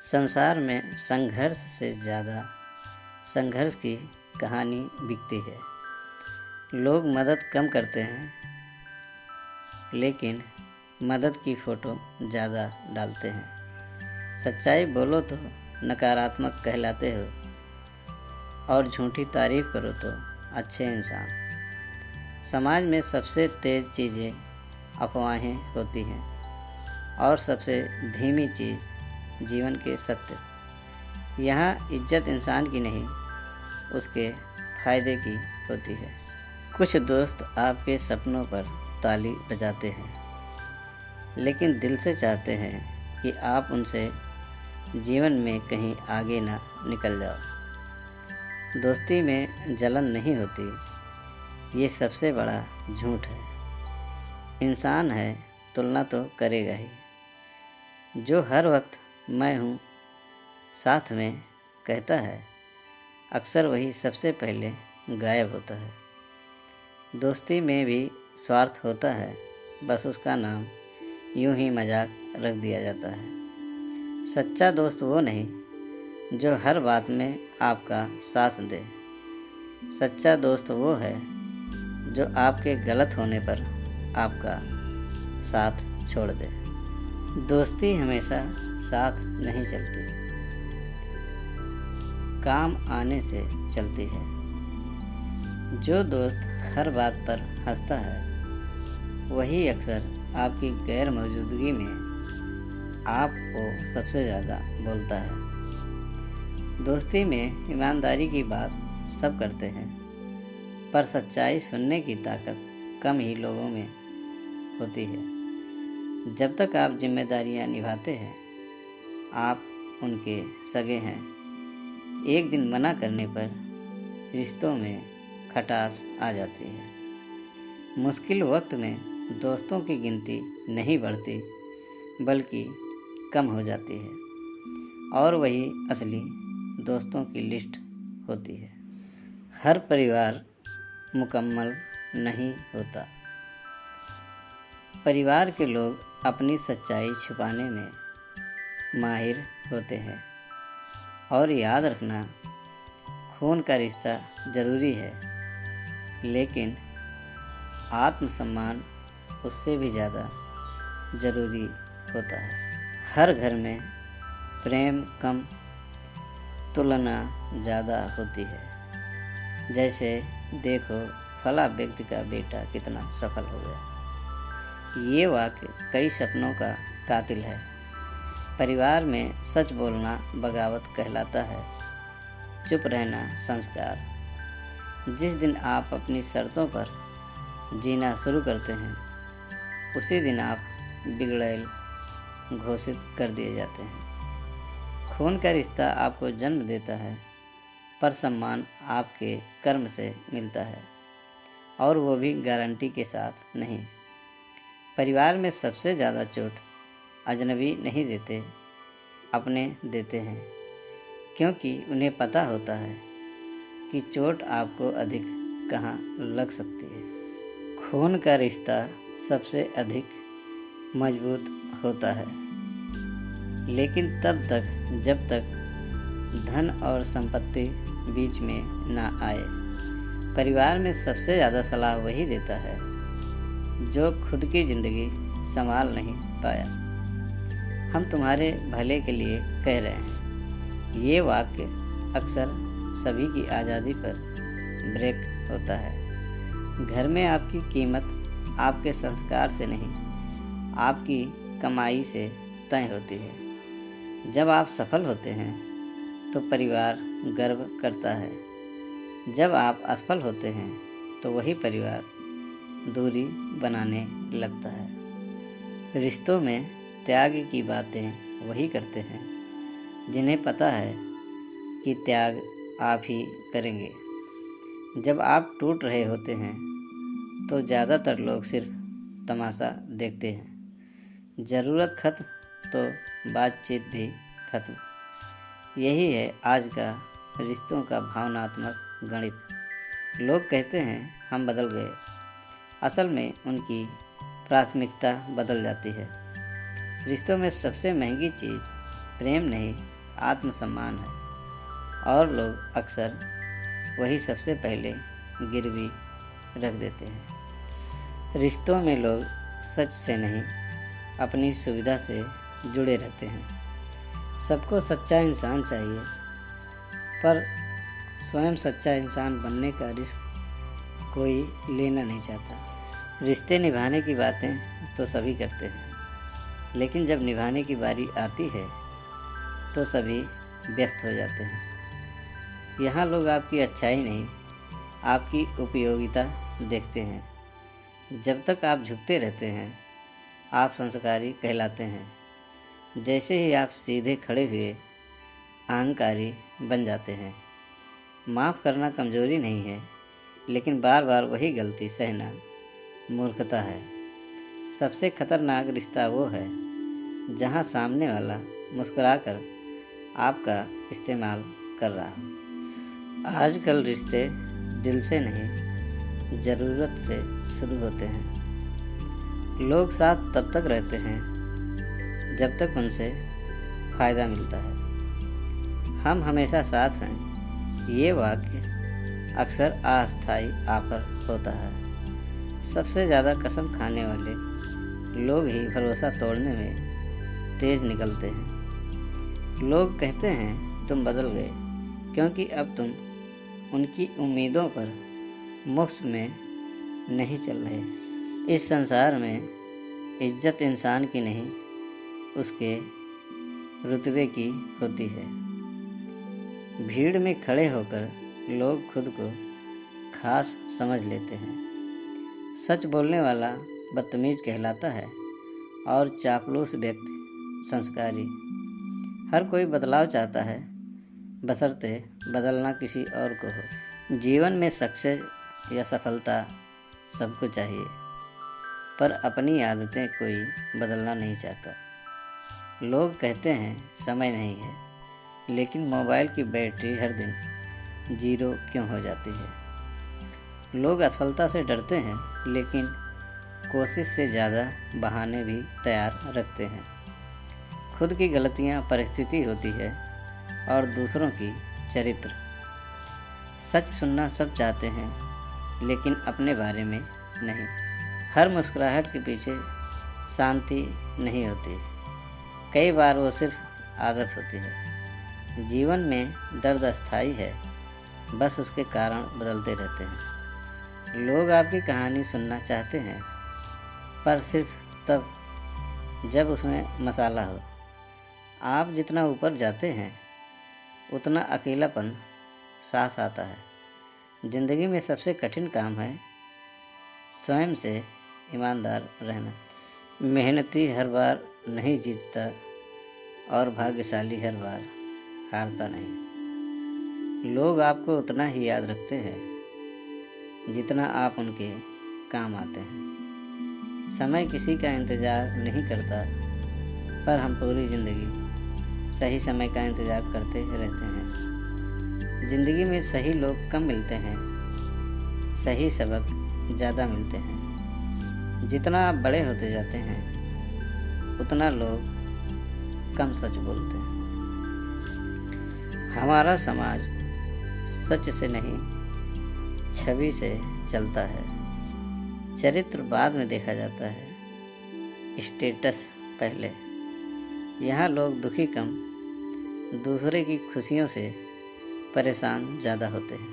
संसार में संघर्ष से ज़्यादा संघर्ष की कहानी बिकती है। लोग मदद कम करते हैं, लेकिन मदद की फ़ोटो ज़्यादा डालते हैं। सच्चाई बोलो तो नकारात्मक कहलाते हो, और झूठी तारीफ़ करो तो अच्छे इंसान। समाज में सबसे तेज़ चीज़ें अफवाहें होती हैं, और सबसे धीमी चीज़ जीवन के सत्य। यहाँ इज्जत इंसान की नहीं, उसके फ़ायदे की होती है। कुछ दोस्त आपके सपनों पर ताली बजाते हैं, लेकिन दिल से चाहते हैं कि आप उनसे जीवन में कहीं आगे ना निकल जाओ। दोस्ती में जलन नहीं होती, ये सबसे बड़ा झूठ है। इंसान है, तुलना तो करेगा ही। जो हर वक्त मैं हूँ साथ में कहता है, अक्सर वही सबसे पहले गायब होता है। दोस्ती में भी स्वार्थ होता है, बस उसका नाम यूं ही मजाक रख दिया जाता है। सच्चा दोस्त वो नहीं जो हर बात में आपका साथ दे। सच्चा दोस्त वो है जो आपके गलत होने पर आपका साथ छोड़ दे। दोस्ती हमेशा साथ नहीं चलती, काम आने से चलती है। जो दोस्त हर बात पर हंसता है, वही अक्सर आपकी गैर मौजूदगी में आपको सबसे ज़्यादा बोलता है। दोस्ती में ईमानदारी की बात सब करते हैं, पर सच्चाई सुनने की ताकत कम ही लोगों में होती है। जब तक आप जिम्मेदारियां निभाते हैं, आप उनके सगे हैं। एक दिन मना करने पर रिश्तों में खटास आ जाती है। मुश्किल वक्त में दोस्तों की गिनती नहीं बढ़ती, बल्कि कम हो जाती है, और वही असली दोस्तों की लिस्ट होती है। हर परिवार मुकम्मल नहीं होता। परिवार के लोग अपनी सच्चाई छुपाने में माहिर होते हैं, और याद रखना, खून का रिश्ता ज़रूरी है, लेकिन आत्मसम्मान उससे भी ज़्यादा ज़रूरी होता है। हर घर में प्रेम कम, तुलना ज़्यादा होती है। जैसे देखो फला व्यक्ति का बेटा कितना सफल हो गया। ये वाक्य कई सपनों का कातिल है। परिवार में सच बोलना बगावत कहलाता है, चुप रहना संस्कार। जिस दिन आप अपनी शर्तों पर जीना शुरू करते हैं, उसी दिन आप बिगड़ैल घोषित कर दिए जाते हैं। खून का रिश्ता आपको जन्म देता है, पर सम्मान आपके कर्म से मिलता है, और वो भी गारंटी के साथ नहीं। परिवार में सबसे ज़्यादा चोट अजनबी नहीं देते, अपने देते हैं, क्योंकि उन्हें पता होता है कि चोट आपको अधिक कहाँ लग सकती है। खून का रिश्ता सबसे अधिक मजबूत होता है, लेकिन तब तक जब तक धन और संपत्ति बीच में ना आए। परिवार में सबसे ज़्यादा सलाह वही देता है जो खुद की ज़िंदगी संभाल नहीं पाया। हम तुम्हारे भले के लिए कह रहे हैं। ये वाक्य अक्सर सभी की आज़ादी पर ब्रेक होता है। घर में आपकी कीमत आपके संस्कार से नहीं, आपकी कमाई से तय होती है। जब आप सफल होते हैं तो परिवार गर्व करता है। जब आप असफल होते हैं तो वही परिवार दूरी बनाने लगता है। रिश्तों में त्याग की बातें वही करते हैं जिन्हें पता है कि त्याग आप ही करेंगे। जब आप टूट रहे होते हैं तो ज़्यादातर लोग सिर्फ तमाशा देखते हैं। ज़रूरत खत्म तो बातचीत भी खत्म। यही है आज का रिश्तों का भावनात्मक गणित। लोग कहते हैं हम बदल गए, असल में उनकी प्राथमिकता बदल जाती है। रिश्तों में सबसे महंगी चीज़ प्रेम नहीं, आत्मसम्मान है और लोग अक्सर वही सबसे पहले गिरवी रख देते हैं। रिश्तों में लोग सच से नहीं, अपनी सुविधा से जुड़े रहते हैं। सबको सच्चा इंसान चाहिए, पर स्वयं सच्चा इंसान बनने का रिस्क कोई लेना नहीं चाहता। रिश्ते निभाने की बातें तो सभी करते हैं, लेकिन जब निभाने की बारी आती है तो सभी व्यस्त हो जाते हैं। यहाँ लोग आपकी अच्छाई नहीं, आपकी उपयोगिता देखते हैं। जब तक आप झुकते रहते हैं, आप संस्कारी कहलाते हैं। जैसे ही आप सीधे खड़े हुए, अहंकारी बन जाते हैं। माफ़ करना कमज़ोरी नहीं है, लेकिन बार बार वही गलती सहना मूर्खता है। सबसे खतरनाक रिश्ता वो है जहाँ सामने वाला मुस्कुराकर आपका इस्तेमाल कर रहा हो। आजकल रिश्ते दिल से नहीं, ज़रूरत से शुरू होते हैं। लोग साथ तब तक रहते हैं जब तक उनसे फ़ायदा मिलता है। हम हमेशा साथ हैं, ये वाक्य अक्सर अस्थायी आफर होता है। सबसे ज़्यादा कसम खाने वाले लोग ही भरोसा तोड़ने में तेज निकलते हैं। लोग कहते हैं तुम बदल गए, क्योंकि अब तुम उनकी उम्मीदों पर मुफ्त में नहीं चल रहे। इस संसार में इज्जत इंसान की नहीं, उसके रुतबे की होती है। भीड़ में खड़े होकर लोग खुद को खास समझ लेते हैं। सच बोलने वाला बदतमीज कहलाता है और चापलूस व्यक्ति संस्कारी। हर कोई बदलाव चाहता है, बशर्ते बदलना किसी और को हो। जीवन में सक्सेस या सफलता सबको चाहिए, पर अपनी आदतें कोई बदलना नहीं चाहता। लोग कहते हैं समय नहीं है, लेकिन मोबाइल की बैटरी हर दिन 0 क्यों हो जाती है। लोग असफलता से डरते हैं, लेकिन कोशिश से ज़्यादा बहाने भी तैयार रखते हैं। खुद की गलतियाँ परिस्थिति होती है और दूसरों की चरित्र। सच सुनना सब चाहते हैं, लेकिन अपने बारे में नहीं। हर मुस्कुराहट के पीछे शांति नहीं होती, कई बार वो सिर्फ आदत होती है। जीवन में दर्द अस्थायी है, बस उसके कारण बदलते रहते हैं। लोग आपकी कहानी सुनना चाहते हैं, पर सिर्फ तब जब उसमें मसाला हो। आप जितना ऊपर जाते हैं, उतना अकेलापन साथ आता है। ज़िंदगी में सबसे कठिन काम है स्वयं से ईमानदार रहना। मेहनती हर बार नहीं जीतता और भाग्यशाली हर बार हारता नहीं। लोग आपको उतना ही याद रखते हैं जितना आप उनके काम आते हैं। समय किसी का इंतज़ार नहीं करता, पर हम पूरी ज़िंदगी सही समय का इंतज़ार करते रहते हैं। ज़िंदगी में सही लोग कम मिलते हैं, सही सबक ज़्यादा मिलते हैं। जितना आप बड़े होते जाते हैं, उतना लोग कम सच बोलते हैं। हमारा समाज सच से नहीं, छवि से चलता है। चरित्र बाद में देखा जाता है, स्टेटस पहले। यहाँ लोग दुखी कम, दूसरे की खुशियों से परेशान ज़्यादा होते हैं।